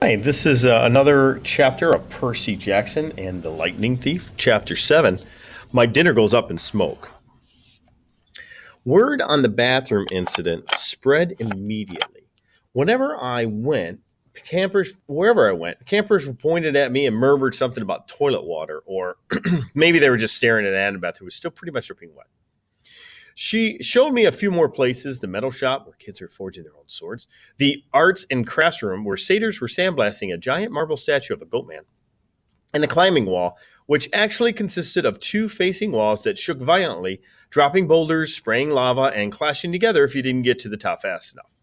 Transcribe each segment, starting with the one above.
Hi, this is another chapter of Percy Jackson and the Lightning Thief, Chapter 7. My dinner goes up in smoke. Word on the bathroom incident spread immediately. Whenever I went, wherever I went, campers pointed at me and murmured something about toilet water, or maybe they were just staring at Annabeth, who was still pretty much dripping wet. She showed me a few more places: the metal shop, where kids are forging their own swords, the arts and crafts room, where satyrs were sandblasting a giant marble statue of a goat man, and the climbing wall, which actually consisted of two facing walls that shook violently, dropping boulders, spraying lava, and clashing together if you didn't get to the top fast enough.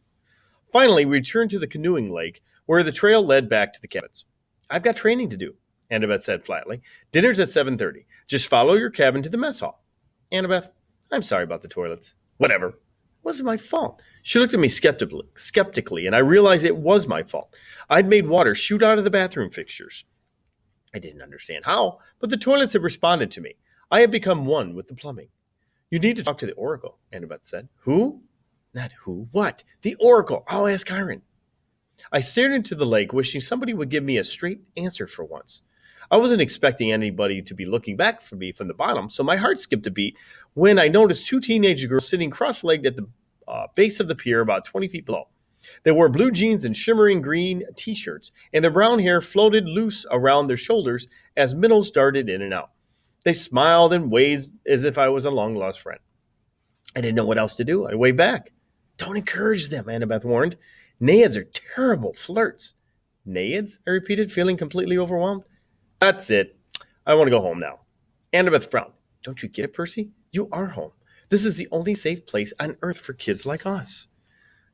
Finally, we returned to the canoeing lake, where the trail led back to the cabins. "I've got training to do," Annabeth said flatly. "Dinner's at 7:30. Just follow your cabin to the mess hall." "Annabeth, I'm sorry about the toilets." "Whatever. It wasn't my fault." She looked at me skeptically, and I realized it was my fault. I'd made water shoot out of the bathroom fixtures. I didn't understand how, but the toilets had responded to me. I had become one with the plumbing. "You need to talk to the Oracle," Annabeth said. "Who?" "Not who. What? The Oracle. I'll ask Chiron." I stared into the lake, wishing somebody would give me a straight answer for once. I wasn't expecting anybody to be looking back for me from the bottom, so my heart skipped a beat when I noticed two teenage girls sitting cross-legged at the base of the pier about 20 feet below. They wore blue jeans and shimmering green t-shirts, and their brown hair floated loose around their shoulders as minnows darted in and out. They smiled and waved as if I was a long-lost friend. I didn't know what else to do. I waved back. "Don't encourage them," Annabeth warned. "Naiads are terrible flirts." "Naiads?" I repeated, feeling completely overwhelmed. "That's it. I want to go home now." Annabeth frowned. "Don't you get it, Percy? You are home. This is the only safe place on earth for kids like us."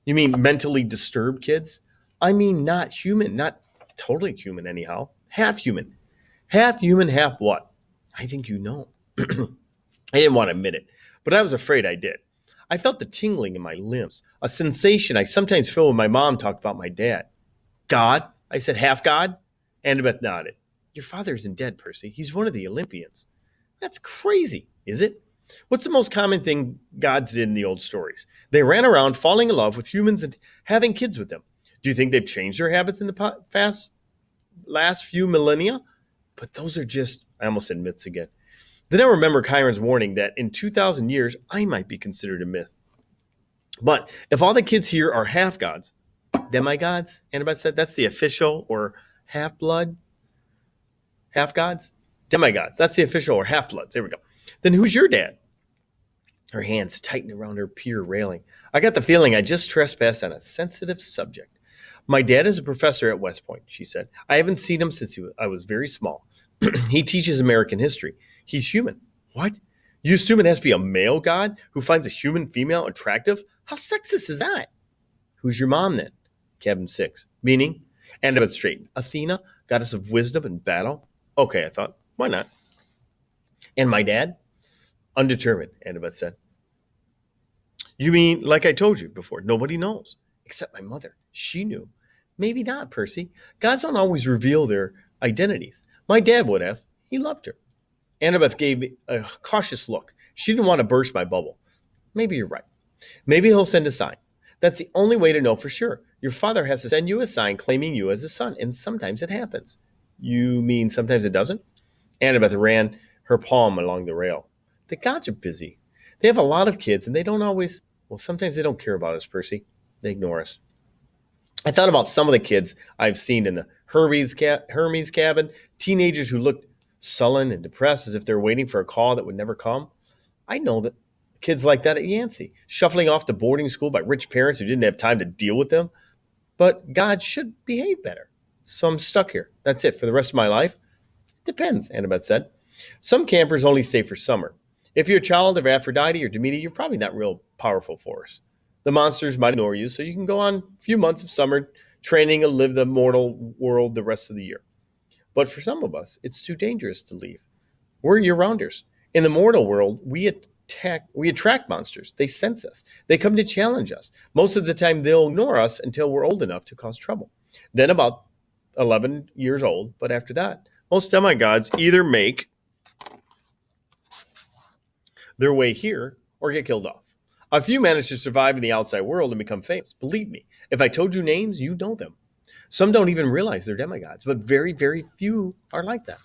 "You mean mentally disturbed kids?" "I mean not human, not totally human anyhow. Half human." "Half human, half what?" "I think you know." I didn't want to admit it, but I was afraid I did. I felt the tingling in my limbs, a sensation I sometimes feel when my mom talked about my dad. "God?" I said. "Half God?" Annabeth nodded. "Your father isn't dead, Percy. He's one of the Olympians." "That's crazy, is it? What's the most common thing gods did in the old stories?" "They ran around falling in love with humans and having kids with them." "Do you think they've changed their habits in the last few millennia?" "But those are just," I almost said myths again. Then I remember Chiron's warning that in 2,000 years, I might be considered a myth. "But if all the kids here are half gods," "demigods," Annabeth said. "That's the official, or half blood, half gods?" "Demigods. That's the official, or half bloods. There we go." "Then who's your dad?" Her hands tightened around her pier railing. I got the feeling I just trespassed on a sensitive subject. "My dad is a professor at West Point," she said. "I haven't seen him since I was very small. He teaches American history. He's human." "What? You assume it has to be a male god who finds a human female attractive? How sexist is that?" "Who's your mom then?" "Cabin 6. "Meaning?" Annabeth straightened. "Athena, goddess of wisdom and battle." "Okay," I thought. Why not? "And my dad?" "Undetermined," Annabeth said. "You mean, like I told you before, nobody knows?" "Except my mother. She knew." "Maybe not, Percy. Gods don't always reveal their identities. My dad would have. He loved her." Annabeth gave me a cautious look. She didn't want to burst my bubble. "Maybe you're right. Maybe he'll send a sign. That's the only way to know for sure. Your father has to send you a sign claiming you as a son, and sometimes it happens." "You mean sometimes it doesn't?" Annabeth ran her palm along the rail. "The gods are busy. They have a lot of kids, and they don't always, well, sometimes they don't care about us, Percy. They ignore us." I thought about some of the kids I've seen in the Hermes cabin, teenagers who looked sullen and depressed as if they're waiting for a call that would never come. I know that kids like that at Yancey, shuffling off to boarding school by rich parents who didn't have time to deal with them. But God should behave better. So I'm stuck here. That's it for the rest of my life? "Depends," Annabeth said. "Some campers only stay for summer. If you're a child of Aphrodite or Demeter, you're probably not real powerful force. The monsters might ignore you, so you can go on a few months of summer training and live the mortal world the rest of the year. But for some of us, it's too dangerous to leave. We're year-rounders. In the mortal world, we attract monsters. They sense us. They come to challenge us. Most of the time, they'll ignore us until we're old enough to cause trouble. Then about 11 years old, but after that, most demigods either make their way here or get killed off. A few manage to survive in the outside world and become famous. Believe me, if I told you names, you know them. Some don't even realize they're demigods, but very, very few are like that.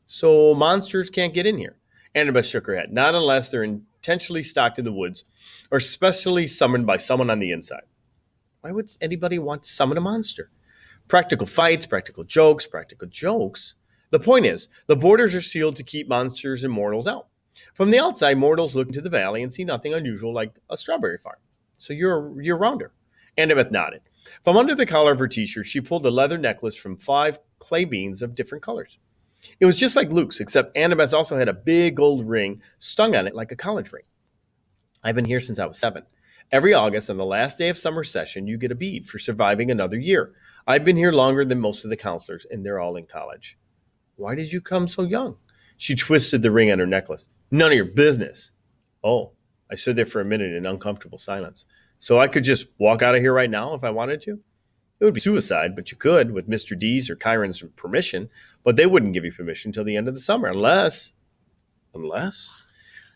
So monsters can't get in here. Annabeth shook her head. Not unless they're intentionally stocked in the woods or specially summoned by someone on the inside. Why would anybody want to summon a monster? Practical fights, practical jokes, practical jokes. The point is, the borders are sealed to keep monsters and mortals out. From the outside, mortals look into the valley and see nothing unusual like a strawberry farm. So you're a year-rounder. Annabeth nodded. From under the collar of her t-shirt, she pulled a leather necklace from 5 clay beans of different colors. It was just like Luke's, except Annabeth also had a big gold ring stung on it like a college ring. I've been here since I was 7. Every August, on the last day of summer session, you get a bead for surviving another year. I've been here longer than most of the counselors, and they're all in college. Why did you come so young? She twisted the ring on her necklace. None of your business. Oh, I stood there for a minute in uncomfortable silence. So I could just walk out of here right now if I wanted to? It would be suicide, but you could with Mr. D's or Chiron's permission, but they wouldn't give you permission until the end of the summer, unless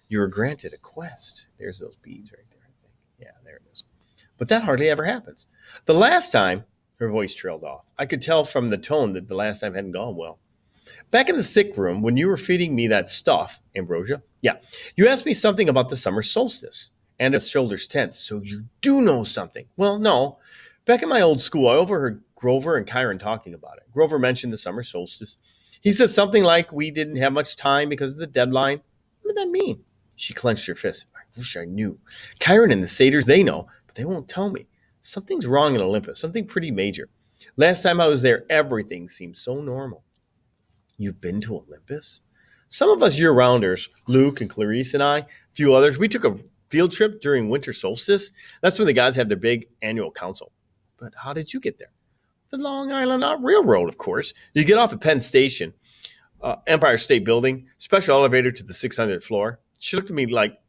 you were granted a quest. There's those beads right there, I think. Yeah, there it is. But that hardly ever happens. The last time, her voice trailed off. I could tell from the tone that the last time hadn't gone well. Back in the sick room, when you were feeding me that stuff, Ambrosia, yeah, you asked me something about the summer solstice. And his shoulders tense. So you do know something. Well, no. Back in my old school, I overheard Grover and Chiron talking about it. Grover mentioned the summer solstice. He said something like we didn't have much time because of the deadline. What did that mean? She clenched her fist. I wish I knew. Chiron and the satyrs, they know, but they won't tell me. Something's wrong in Olympus, something pretty major. Last time I was there, everything seemed so normal. You've been to Olympus? Some of us year-rounders, Luke and Clarice and I, a few others, we took a field trip during winter solstice. That's when the gods have their big annual council. But how did you get there? The Long Island Railroad, of course. You get off at Penn Station, Empire State Building, special elevator to the 600th floor. She looked at me like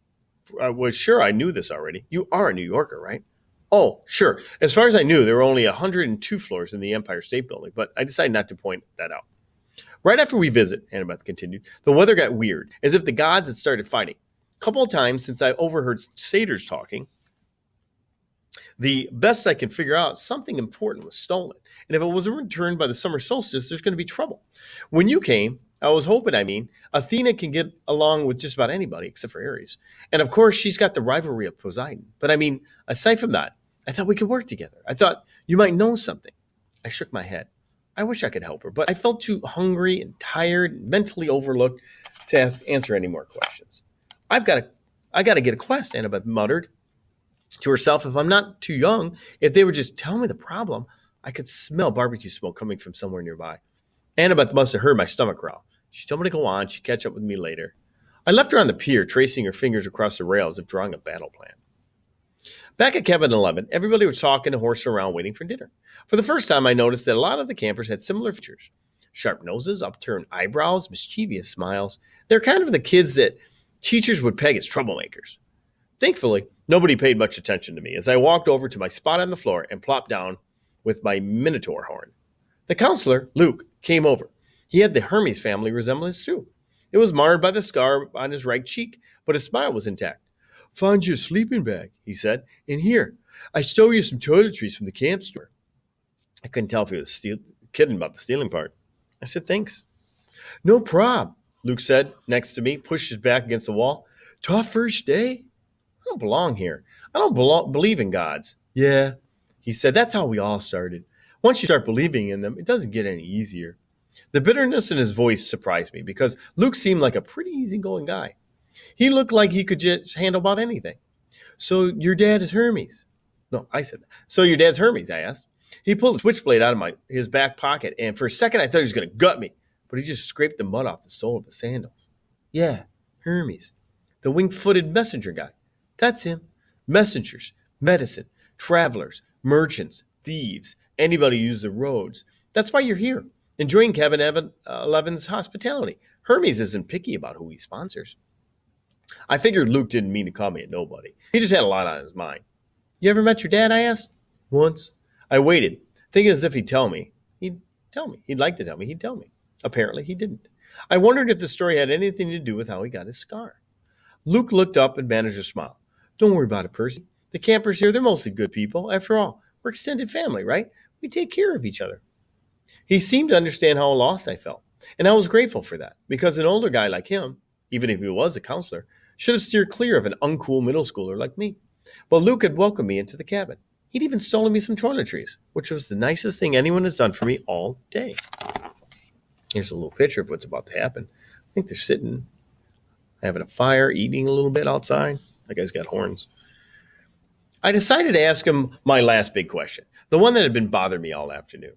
I was sure I knew this already. You are a New Yorker, right? Oh, sure. As far as I knew, there were only 102 floors in the Empire State Building, but I decided not to point that out. Right after we visit, Annabeth continued, the weather got weird, as if the gods had started fighting. A couple of times since I overheard satyrs talking, the best I can figure out, something important was stolen. And if it wasn't returned by the summer solstice, there's going to be trouble. When you came, I was hoping, Athena can get along with just about anybody except for Ares. And of course, she's got the rivalry of Poseidon. But aside from that, I thought we could work together. I thought you might know something. I shook my head. I wish I could help her, but I felt too hungry and tired and mentally overlooked to answer any more questions. I got to get a quest, Annabeth muttered to herself. If I'm not too young, if they would just tell me the problem, I could smell barbecue smoke coming from somewhere nearby. Annabeth must have heard my stomach growl. She told me to go on. She'd catch up with me later. I left her on the pier, tracing her fingers across the rail as if drawing a battle plan. Back at Cabin 11, everybody was talking and horsing around waiting for dinner. For the first time, I noticed that a lot of the campers had similar features. Sharp noses, upturned eyebrows, mischievous smiles. They're kind of the kids that teachers would peg as troublemakers. Thankfully, nobody paid much attention to me as I walked over to my spot on the floor and plopped down with my minotaur horn. The counselor, Luke, came over. He had the Hermes family resemblance too. It was marred by the scar on his right cheek, but his smile was intact. Found you a sleeping bag, he said. In here. I stole you some toiletries from the camp store. I couldn't tell if he was kidding about the stealing part. I said, thanks. No prob, Luke said next to me, pushed his back against the wall. Tough first day? I don't belong here. I don't believe in gods. Yeah, he said, that's how we all started. Once you start believing in them, it doesn't get any easier. The bitterness in his voice surprised me because Luke seemed like a pretty easygoing guy. He looked like he could just handle about anything. So your dad is Hermes? No, I said that. So your dad's Hermes, I asked. He pulled a switchblade out of his back pocket, and for a second I thought he was going to gut me, but he just scraped the mud off the sole of his sandals. Yeah, Hermes. The wing-footed messenger guy. That's him. Messengers, medicine, travelers, merchants, thieves, anybody who uses the roads. That's why you're here, enjoying Cabin 11's hospitality. Hermes isn't picky about who he sponsors. I figured Luke didn't mean to call me a nobody. He just had a lot on his mind. You ever met your dad, I asked? Once. I waited, thinking as if he'd tell me. He'd tell me. He'd like to tell me. He'd tell me. Apparently, he didn't. I wondered if the story had anything to do with how he got his scar. Luke looked up and managed a smile. Don't worry about it, Percy. The campers here, they're mostly good people. After all, we're extended family, right? We take care of each other. He seemed to understand how lost I felt, and I was grateful for that, because an older guy like him, even if he was a counselor, should have steered clear of an uncool middle schooler like me. But Luke had welcomed me into the cabin. He'd even stolen me some toiletries, which was the nicest thing anyone has done for me all day. Here's a little picture of what's about to happen. I think they're sitting, having a fire, eating a little bit outside. That guy's got horns. I decided to ask him my last big question, the one that had been bothering me all afternoon.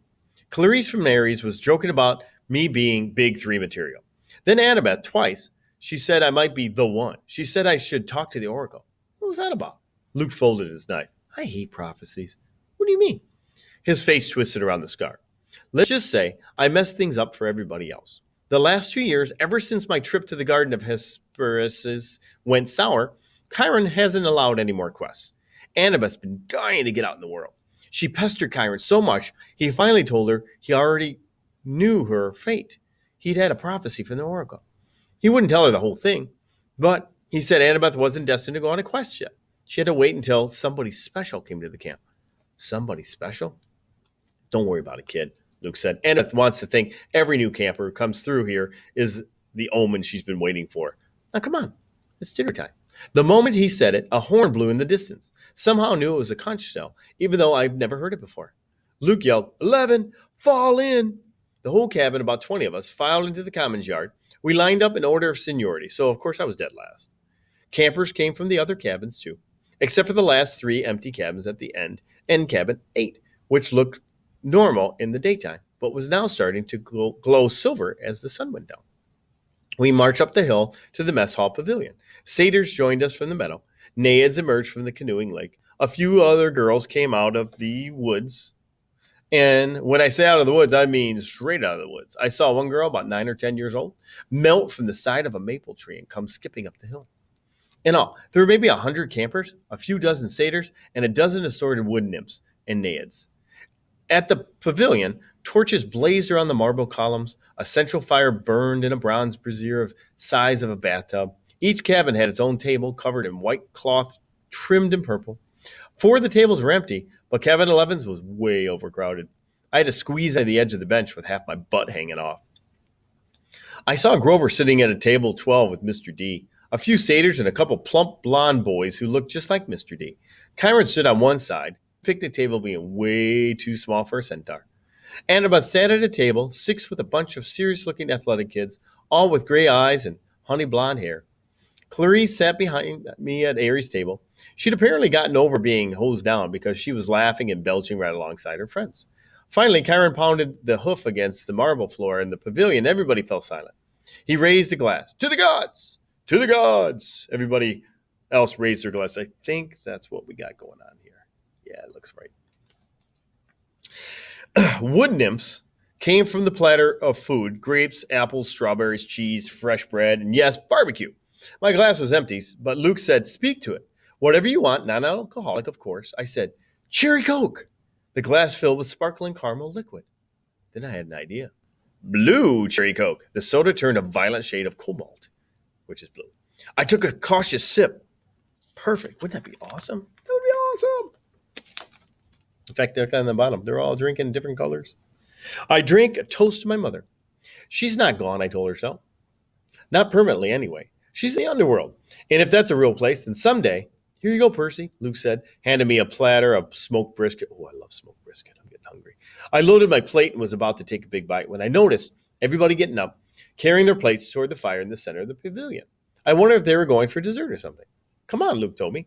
Clarice from Mary's was joking about me being big three material. Then Annabeth, twice, she said I might be the one. She said I should talk to the oracle. What was that about? Luke folded his knife. I hate prophecies. What do you mean? His face twisted around the scar. Let's just say I messed things up for everybody else. The last 2 years, ever since my trip to the Garden of Hesperus went sour, Chiron hasn't allowed any more quests. Annabeth's been dying to get out in the world. She pestered Chiron so much, he finally told her he already knew her fate. He'd had a prophecy from the oracle. He wouldn't tell her the whole thing, but he said Annabeth wasn't destined to go on a quest yet. She had to wait until somebody special came to the camp. Somebody special? Don't worry about it, kid, Luke said. Annabeth wants to think every new camper who comes through here is the omen she's been waiting for. Now, come on. It's dinner time. The moment he said it, a horn blew in the distance. Somehow I knew it was a conch shell, even though I've never heard it before. Luke yelled, 11, fall in. The whole cabin, about 20 of us, filed into the commons yard. We lined up in order of seniority, so of course I was dead last. Campers came from the other cabins too, except for the last 3 empty cabins at the end, and cabin 8, which looked normal in the daytime, but was now starting to glow silver as the sun went down. We marched up the hill to the mess hall pavilion. Satyrs joined us from the meadow. Naiads emerged from the canoeing lake. A few other girls came out of the woods. And when I say out of the woods, I mean straight out of the woods. I saw one girl, about 9 or 10 years old, melt from the side of a maple tree and come skipping up the hill. In all, there were maybe 100 campers, a few dozen satyrs, and a dozen assorted wood nymphs and naiads. At the pavilion, torches blazed around the marble columns. A central fire burned in a bronze brazier of size of a bathtub. Each cabin had its own table covered in white cloth trimmed in purple. 4 of the tables were empty, but cabin 11's was way overcrowded. I had to squeeze at the edge of the bench with half my butt hanging off. I saw Grover sitting at a table 12 with Mr. D, a few satyrs, and a couple plump blonde boys who looked just like Mr. D. Chiron stood on one side, picnic table being way too small for a centaur. Annabeth sat at a table, 6 with a bunch of serious-looking athletic kids, all with gray eyes and honey blonde hair. Clarice sat behind me at Aries' table. She'd apparently gotten over being hosed down because she was laughing and belching right alongside her friends. Finally, Chiron pounded the hoof against the marble floor in the pavilion. Everybody fell silent. He raised a glass. To the gods! To the gods! Everybody else raised their glass. I think that's what we got going on here. Yeah, it looks right. Wood nymphs came from the platter of food: grapes, apples, strawberries, cheese, fresh bread, and yes, barbecue. My glass was empty, but Luke said, speak to it. Whatever you want, non-alcoholic, of course. I said, cherry Coke. The glass filled with sparkling caramel liquid. Then I had an idea. Blue cherry Coke. The soda turned a violent shade of cobalt, which is blue. I took a cautious sip. Perfect. Wouldn't that be awesome? That would be awesome. In fact, they're on the bottom. They're all drinking different colors. I drank a toast to my mother. She's not gone, I told her so. Not permanently, anyway. She's in the underworld. And if that's a real place, then someday, here you go, Percy, Luke said, handed me a platter of smoked brisket. Oh, I love smoked brisket. I'm getting hungry. I loaded my plate and was about to take a big bite when I noticed everybody getting up, carrying their plates toward the fire in the center of the pavilion. I wondered if they were going for dessert or something. Come on, Luke told me.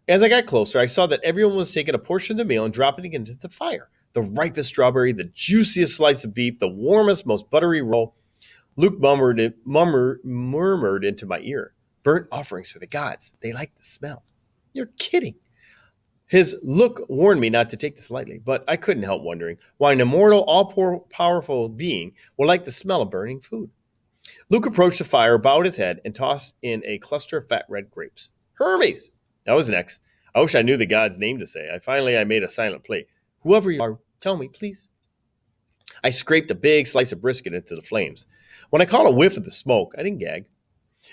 As I got closer, I saw that everyone was taking a portion of the meal and dropping it into the fire. The ripest strawberry, the juiciest slice of beef, the warmest, most buttery roll. Luke murmured into my ear, burnt offerings for the gods. They like the smell. You're kidding. His look warned me not to take this lightly, but I couldn't help wondering why an immortal, all-powerful being would like the smell of burning food. Luke approached the fire, bowed his head, and tossed in a cluster of fat red grapes. Hermes! That was next. I wish I knew the god's name to say. I made a silent plea. Whoever you are, tell me, please. I scraped a big slice of brisket into the flames. When I caught a whiff of the smoke, I didn't gag.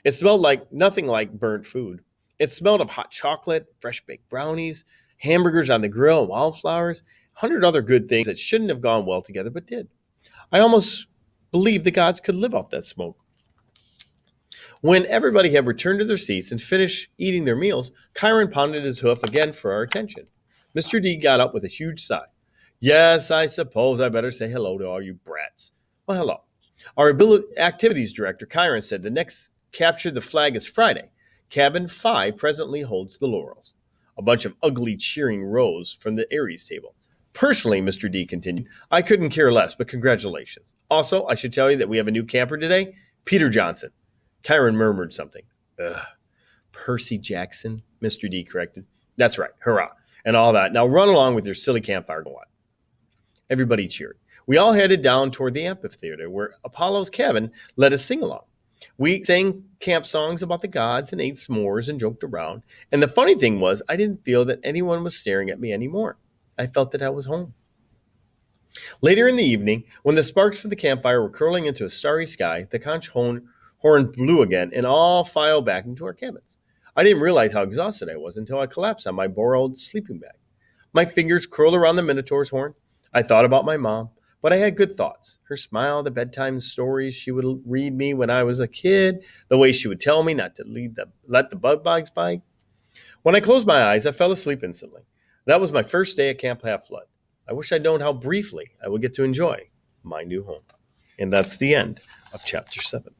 It smelled like nothing like burnt food. It smelled of hot chocolate, fresh baked brownies, hamburgers on the grill, and wildflowers, 100 other good things that shouldn't have gone well together but did. I almost believed the gods could live off that smoke. When everybody had returned to their seats and finished eating their meals, Chiron pounded his hoof again for our attention. Mr. D got up with a huge sigh. Yes, I suppose I better say hello to all you brats. Well, hello. Our activities director, Chiron, said the next capture the flag is Friday. Cabin 5 presently holds the laurels. A bunch of ugly cheering rose from the Aries table. Personally, Mr. D continued, I couldn't care less, but congratulations. Also, I should tell you that we have a new camper today, Peter Johnson. Chiron murmured something. Ugh. Percy Jackson, Mr. D corrected. That's right, hurrah, and all that. Now run along with your silly campfire. Go on. Everybody cheered. We all headed down toward the amphitheater, where Apollo's cabin let us sing along. We sang camp songs about the gods and ate s'mores and joked around. And the funny thing was, I didn't feel that anyone was staring at me anymore. I felt that I was home. Later in the evening, when the sparks from the campfire were curling into a starry sky, the conch horn blew again, and all filed back into our cabins. I didn't realize how exhausted I was until I collapsed on my borrowed sleeping bag. My fingers curled around the Minotaur's horn. I thought about my mom, but I had good thoughts. Her smile, the bedtime stories she would read me when I was a kid, the way she would tell me not to let the bug bites bite. When I closed my eyes, I fell asleep instantly. That was my first day at Camp Half Flood. I wish I'd known how briefly I would get to enjoy my new home. And that's the end of Chapter 7.